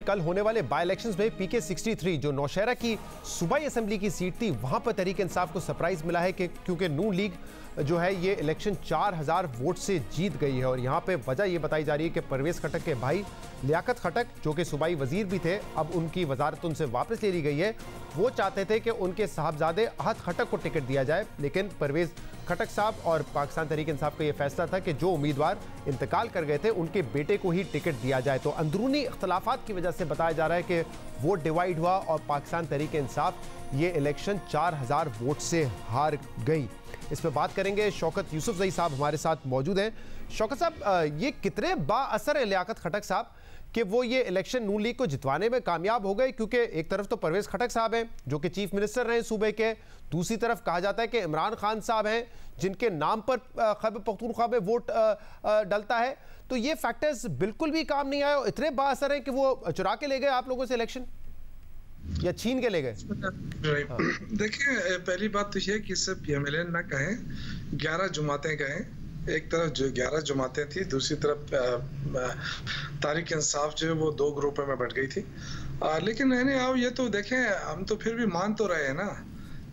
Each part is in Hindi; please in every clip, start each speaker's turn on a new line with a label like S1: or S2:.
S1: कल होने वाले बाई इलेक्शंस में PK 63 जो नौशहरा की सूबाई असेंबली की सीट थी, वहां पर तहरीक इंसाफ को सरप्राइज मिला है कि क्योंकि नून लीग जो है ये इलेक्शन 4000 वोट से जीत गई है। और यहाँ पे वजह ये बताई जा रही है कि परवेज खटक के भाई लियाकत खटक जो कि सूबाई वजीर भी थे, अब उनकी वजारत उनसे वापस ले ली गई है। वो चाहते थे कि उनके साहबजादे अहद खटक को टिकट दिया जाए, लेकिन परवेज खटक साहब और पाकिस्तान तहरीक इंसाफ का ये फैसला था कि जो उम्मीदवार इंतकाल कर गए थे उनके बेटे को ही टिकट दिया जाए। तो अंदरूनी इख्तलाफात की वजह से बताया जा रहा है कि वोट डिवाइड हुआ और पाकिस्तान तहरीक इंसाफ ये इलेक्शन 4000 वोट से हार गई। इस पर बात करेंगे। शौकत यूसुफजई साहब हमारे साथ मौजूद हैं। शौकत साहब, ये कितने बाअसर है लियाकत खटक साहब कि वो ये इलेक्शन नून लीग को जितवाने में कामयाब हो गए? क्योंकि एक तरफ तो परवेज खटक साहब हैं जो कि चीफ मिनिस्टर रहे सूबे के, दूसरी तरफ कहा जाता है कि इमरान खान साहब हैं जिनके नाम पर खैबर पख्तूनख्वा में वोट डलता है। तो ये फैक्टर्स बिल्कुल भी काम नहीं आए और इतने बाअसर हैं कि वो चुरा के ले गए आप लोगों से इलेक्शन या छीन के ले गए?
S2: देखिए, पहली बात तो ये कि सिर्फ PMLN ना कहें, 11 जमातें कहें। एक तरफ जो 11 जमातें थी, दूसरी तरफ तहरीक इंसाफ जो है वो 2 ग्रुपों में बट गई थी। लेकिन मैंने अब ये तो देखें, हम तो फिर भी मान तो रहे हैं ना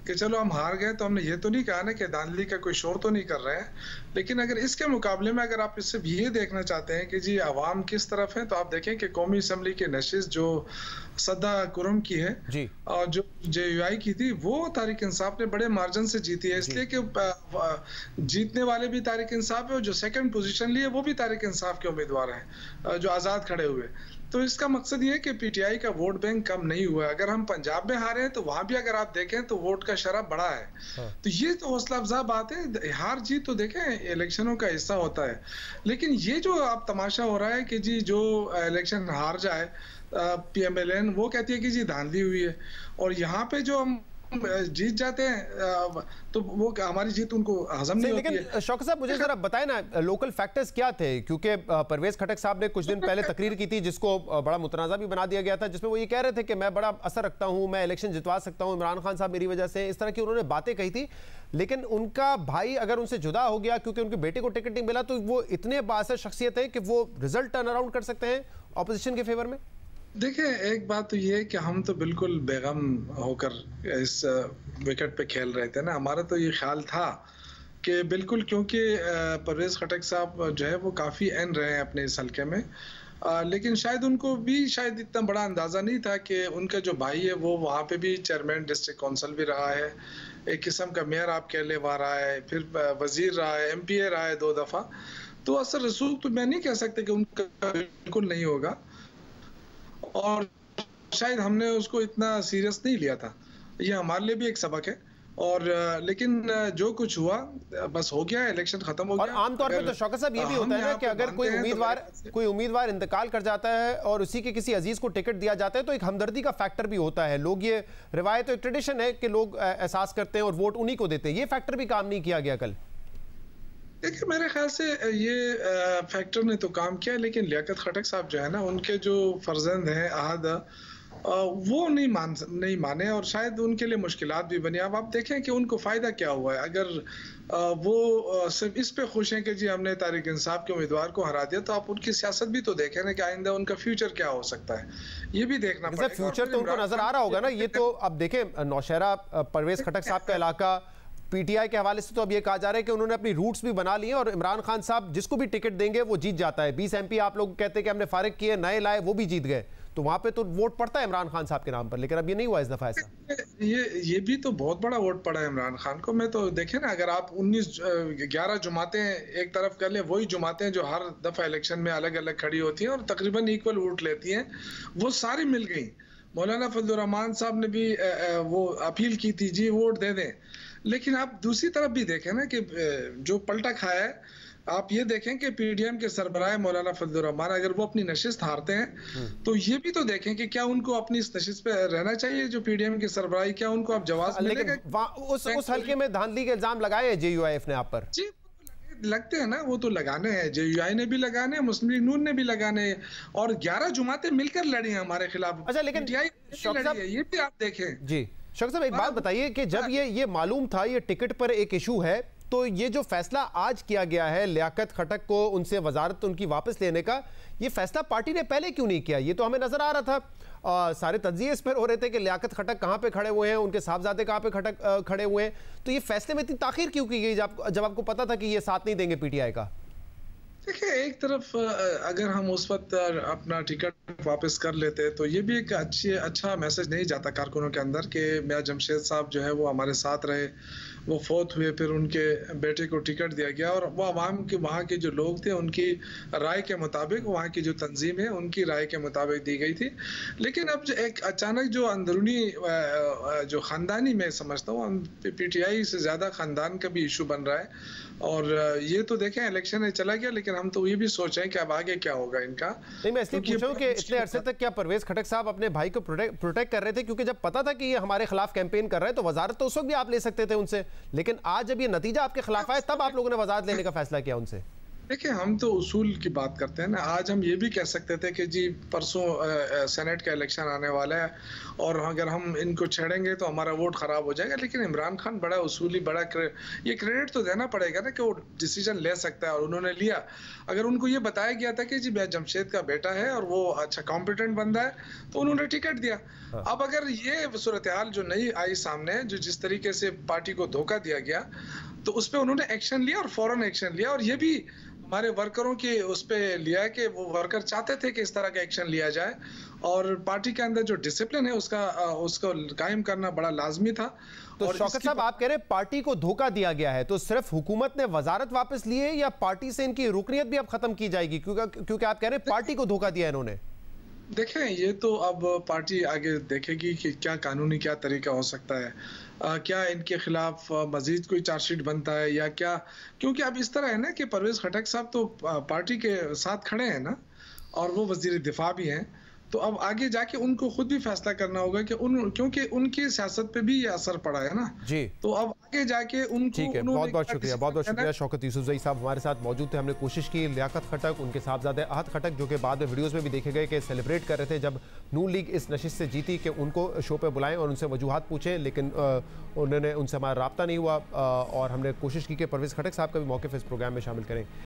S2: कि चलो हम हार गए, तो हमने ये तो नहीं कहा ना कि धांधली का कोई शोर तो नहीं कर रहे हैं। लेकिन अगर इसके मुकाबले में अगर आप सिर्फ ये देखना चाहते हैं कि जी अवाम किस तरफ है, तो आप देखें कि कौमी असम्बली की नशिस्त जो सदा कुरम की है जी, और जो JUI की थी, वो तहरीक इंसाफ ने बड़े मार्जिन से जीती है। इसलिए कि जीतने वाले भी तहरीक इंसाफ है और जो सेकंड पोजीशन लिए वो भी तहरीक इंसाफ के उम्मीदवार हैं जो आज़ाद खड़े हुए। तो इसका मकसद ये है कि PTI का वोट बैंक कम नहीं हुआ। अगर हम पंजाब में हारे हैं तो वहां भी अगर आप देखें तो वोट का शरह बड़ा है। तो ये तो हौसला अफजा बात है। हार जीत तो देखें इलेक्शनों का हिस्सा होता है, लेकिन ये जो आप तमाशा हो रहा है कि जी जो इलेक्शन हार जाए PMLN, वो कहती है कि जी धांधली हुई है, और यहाँ पे जो हम जीत जाते हैं तो वो हमारी जीत उनको हजम नहीं होती है।
S1: लेकिन शौकत साहब, मुझे जरा बताएं ना लोकल फैक्टर्स क्या थे? क्योंकि परवेज खटक साहब ने कुछ दिन पहले तकरीर की थी जिसको बड़ा मुतनाज़ा भी बना दिया गया था, जिसमें वो ये कह रहे थे कि मैं बड़ा असर रखता हूं, मैं इलेक्शन जितवा सकता हूं, इमरान खान साहब मेरी वजह से, इस तरह की उन्होंने बातें कही थी। लेकिन उनका भाई अगर उनसे जुदा हो गया क्योंकि उनके बेटे को टिकट नहीं मिला, तो वो इतने बाअसर शख्सियत है कि वो रिजल्ट टर्न अराउंड कर सकते हैं ऑपोजिशन के फेवर में?
S2: देखिए, एक बात तो ये है कि हम तो बिल्कुल बेगम होकर इस विकेट पे खेल रहे थे ना। हमारा तो ये ख्याल था कि बिल्कुल, क्योंकि परवेज खटक साहब जो है वो काफ़ी एन रहे हैं अपने इस हल्के में, लेकिन शायद उनको भी शायद इतना बड़ा अंदाज़ा नहीं था कि उनका जो भाई है वो वहाँ पे भी चेयरमैन डिस्ट्रिक्ट काउंसिल भी रहा है, एक किस्म का मेयर आप कह ले वहाँ रहा है, फिर वजीर रहा है, MPA रहा है 2 दफ़ा। तो असर रसूख तो मैं नहीं कह सकते कि उनका बिल्कुल नहीं होगा, और शायद हमने उसको इतना सीरियस नहीं लिया था। ये हमारे लिए भी एक सबक है। और लेकिन जो कुछ हुआ बस हो गया, इलेक्शन खत्म हो गया।
S1: और आमतौर पे तो शौकत साहब ये भी होता है ना कि अगर कोई उम्मीदवार इंतकाल कर जाता है और उसी के किसी अजीज को टिकट दिया जाता है तो एक हमदर्दी का फैक्टर भी होता है। लोग, ये रिवायत, एक ट्रेडिशन है कि लोग एहसास करते हैं और वोट उन्हीं को देते हैं। ये फैक्टर भी काम नहीं किया गया कल?
S2: देखिए, मेरे ख्याल से ये फैक्टर ने तो काम किया, लेकिन लियाकत खटक साहब जो है ना, उनके जो फर्जंद हैं अहद, वो नहीं माने और शायद उनके लिए मुश्किलात भी बनी। अब आप देखें कि उनको फ़ायदा क्या हुआ है। अगर वो सिर्फ इस पे खुश हैं कि जी हमने तहरीक इंसाफ के उम्मीदवार को हरा दिया, तो आप उनकी सियासत भी तो देखें ना कि आइंदा उनका फ्यूचर क्या हो सकता है, ये भी देखना पड़ेगा।
S1: फ्यूचर तो उनको नजर आ रहा होगा ना। ये तो अब देखें, नौशहरा परवेज खटक साहब का इलाका, PTI के हवाले से तो अब ये कहा जा रहा है कि उन्होंने अपनी रूट्स भी बना ली हैं और इमरान खान साहब जिसको भी टिकट देंगे वो जीत जाता है। 20 MP आप लोग कहते हैं कि हमने फारिग किए, नए लाए, वो भी जीत गए, तो वहां पे तो वोट पड़ता है इमरान खान साहब के नाम पर। लेकिन अब ये नहीं हुआ इस दफा ऐसा।
S2: ये भी तो बहुत बड़ा वोट पड़ा है इमरान खान को। मैं तो देखे ना, अगर आप 11 जमातें एक तरफ कर ले, वही जमातें जो हर दफा इलेक्शन में अलग अलग खड़ी होती हैं और तकरीबन इक्वल वोट लेती हैं, वो सारी मिल गई। मौलाना फजलुर रहमान साहब ने भी वो अपील की थी, जी वोट दे दें। लेकिन आप दूसरी तरफ भी देखें ना कि जो पलटा खाया है, आप ये देखें कि PDM के सरबराह मौलाना फजलुर रहमान अगर वो अपनी नशिस्त हारते हैं तो ये भी तो देखें कि क्या उनको अपनी इस नशिस्त पे रहना चाहिए जो PDM के सरबराही, क्या उनको अब जवाब मिलेगा?
S1: उस हल्के में धांधली के इल्जाम लगाए हैं JUIF ने आप पर?
S2: जी, लगते हैं ना, वो तो लगाने हैं, JUI ने भी लगाने, मुस्लिम लीग नून ने भी लगाने, और 11 जमातें मिलकर लड़ी हैं हमारे खिलाफ।
S1: अच्छा, लेकिन
S2: ये भी आप देखें
S1: जी। शौकत साहब, एक बात बताइए कि जब ये मालूम था, ये टिकट पर एक इशू है तो ये जो फैसला आज किया गया है लियाकत खटक को उनसे वजारत उनकी वापस लेने का, ये फैसला पार्टी ने पहले क्यों नहीं किया? ये तो हमें नजर आ रहा था, सारे तज्जिए इस पर हो रहे थे कि लियाकत खटक कहाँ पे खड़े हुए हैं, उनके साहबजादे कहाँ पे खड़े हुए हैं, तो ये फैसले में इतनी ताखीर क्यों की गई जब आपको पता था कि ये साथ नहीं देंगे पीटीआई का?
S2: देखिए, एक तरफ अगर हम उस वक्त अपना टिकट वापस कर लेते तो ये भी एक अच्छा मैसेज नहीं जाता कारकुनों के अंदर कि मियां जमशेद साहब जो है वो हमारे साथ रहे, वो फौत हुए, फिर उनके बेटे को टिकट दिया गया और वो अवाम के वहाँ के जो लोग थे उनकी राय के मुताबिक, वहाँ की जो तंजीम है उनकी राय के मुताबिक दी गई थी। लेकिन अब एक अचानक जो अंदरूनी जो ख़ानदानी मैं समझता हूँ पीटीआई से ज़्यादा ख़ानदान का भी इशू बन रहा है। और ये तो देखें इलेक्शन है चला गया, लेकिन हम तो ये भी सोचें कि अब आगे क्या होगा इनका।
S1: नहीं, मैं इसलिए पूछ रहा हूं कि इतने अरसे तक क्या परवेज खटक साहब अपने भाई को प्रोटेक्ट कर रहे थे? क्योंकि जब पता था कि ये हमारे खिलाफ कैंपेन कर रहे हैं तो वजारत तो उस वक्त भी आप ले सकते थे उनसे, लेकिन आज जब ये नतीजा आपके खिलाफ आया तब आप लोगों ने वजारत लेने का फैसला किया उनसे।
S2: देखिए, हम तो उसूल की बात करते हैं ना। आज हम ये भी कह सकते थे कि जी परसों सेनेट का इलेक्शन आने वाला है और अगर हम इनको छेड़ेंगे तो हमारा वोट खराब हो जाएगा, लेकिन इमरान खान बड़ा उसूली, ये क्रेडिट तो देना पड़ेगा ना कि वो डिसीजन ले सकता है और उन्होंने लिया। अगर उनको ये बताया गया था कि जी मियां जमशेद का बेटा है और वो अच्छा कॉम्पिटेंट बंदा है तो उन्होंने टिकट दिया। अब अगर ये सूरत हाल जो नई आई सामने, जो जिस तरीके से पार्टी को धोखा दिया गया, तो उस पर उन्होंने एक्शन लिया और फौरन एक्शन लिया। और ये भी हमारे वर्करों के उस पे लिया है कि वो वर्कर चाहते थे कि इस तरह का एक्शन लिया जाए और पार्टी के अंदर जो डिसिप्लिन है उसको कायम करना बड़ा लाजमी था।
S1: तो शौकत साहब, आप कह रहे हैं पार्टी को धोखा दिया गया है, तो सिर्फ हुकूमत ने वजारत वापस ली है या पार्टी से इनकी रुकनियत भी अब खत्म की जाएगी? क्योंकि आप कह रहे हैं पार्टी को धोखा दिया इन्होंने।
S2: देखें, ये तो अब पार्टी आगे देखेगी कि क्या कानूनी क्या तरीका हो सकता है, क्या इनके खिलाफ मजीद कोई चार्जशीट बनता है या क्या। क्योंकि अब इस तरह है ना कि परवेज खटक साहब तो पार्टी के साथ खड़े हैं ना और वो वजीर दिफा भी हैं, तो अब आगे जाके उनको खुद भी फैसला करना होगा कि क्योंकि उनकी सियासत पे भी ये असर पड़ा है ना जी। तो अब आगे जाके उनको।
S1: ठीक है, बहुत बहुत शुक्रिया, बहुत बहुत शुक्रिया। शौकत यूसुफजई साहब हमारे साथ मौजूद थे। हमने कोशिश की लियाकत खटक, उनके साहबजादे अहद खटक, जो कि बाद में वीडियोस में भी देखे गए कि सेलिब्रेट कर रहे थे जब नून लीग इस नशिस्त से जीती, कि उनको शो पे बुलाएं और उनसे वजूहात पूछें, लेकिन उन्होंने उनसे हमारा राब्ता नहीं हुआ और हमने कोशिश की कि परवेज खटक साहब का भी मौके इस प्रोग्राम में शामिल करें।